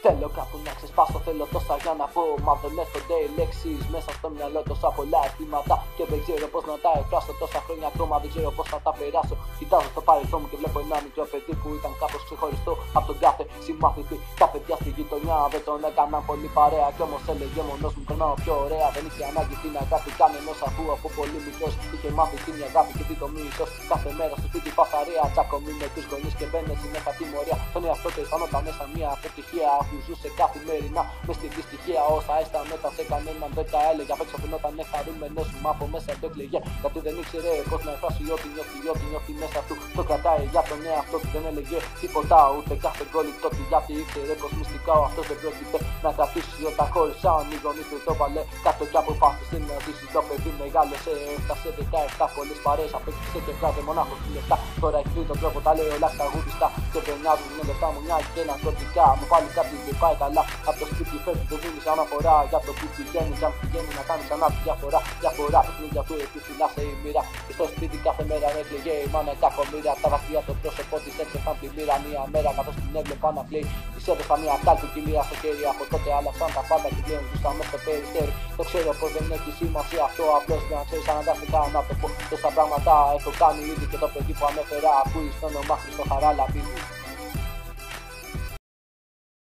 Θέλω κάπου να ξεσπάσω, θέλω τόσα για να πω. Μα δεν έρχονται οι λέξεις μέσα στο μυαλό, τόσα πολλά αιτήματα. Και δεν ξέρω πώς να τα εκφράσω. Τόσα χρόνια ακόμα δεν ξέρω πώς να τα περάσω. Κοιτάζω στο παρελθόν μου και βλέπω ένα μικρό παιδί που ήταν κάπως ξεχωριστό από τον κάθε συμμαθητή. Τα παιδιά στη γειτονιά δεν τον έκαναν πολύ παρέα. Κι όμως έλεγε μόνος μου περνάω πιο ωραία. Δεν είχε ανάγκη την αγάπη κανενός, αφού από πολύ μικρός είχε μάθει την αγάπη και την το μίσος. Κάθε μέρα στο σπίτι φασαρία, τσακωμή με τους γονείς και μπαίνε συνέχεια τιμωρία. Τον εαυτό του αισθανόταν μέσα μια αποτυχία, αφού ζούσε καθημερινά με στη δυστυχία. Όσα αισθανόταν σε κανέναν δεν τα έλεγε. Απ' έξω φαινόταν χαρούμενος, μα από μέσα το έκλαιγε. Γιατί δεν ήξερε πώς να εκφράσει ό,τι νιώθει μέσα του. Το κρατάει για τον εαυτό του, δεν έλεγε τίποτα ούτε κάθε κόλλητό του. Γιατί ήξερε πως μυστικά ο αυτός δεν πρόκειται να κρατήσει. Όταν χώρισαν οι γονείς του το βάλε κάτω κι αποφάσισε να ζήσει. Το παιδί μεγάλωσε, έφτασε 17 πολλές παρέες. Απέκτησε και βγάζει μονάχος του λεφτά. Τώρα έχει βρει τον τρόπο, τα λέει όλα τραγουδιστά. Και δεν νοιάζουν με λεφτά μου, νοιάζει και ναρκωτικά. Μου πάλι κάτι δεν πάει καλά. Από το σπίτι φεύγει, το δίνει αναφορά. Για το που πηγαίνει, κι αν πηγαίνει να κάνει ξανά τη διαφορά. Διαφορά, παιχνίδια του επιφυλάσσε η μοίρα. Και στο σπίτι κάθε μέρα έκλαιγε η μάνα κακομοίρα. Τα δαχτυλιά το πρόσωπό τη έτρεχαν πλημμύρα. Μία μέρα καθώς την έβλεπα να κλαίει. Τη έδωσα μια κάλπη κοιλία στο χέρι. Από τότε άλλαξαν τα πάντα και πλέον ζούσα μέσα στο περιστέρι. Το ξέρω πως δεν έχει σημασία αυτό. Απλώς να ξέρεις αναγκάστηκα να το πω. Τόσα πράγματα έχω κάνει ήδη και το παιδί που ανέφερα ακούει στο όνομα Χριστό Χαράλαμπίδη.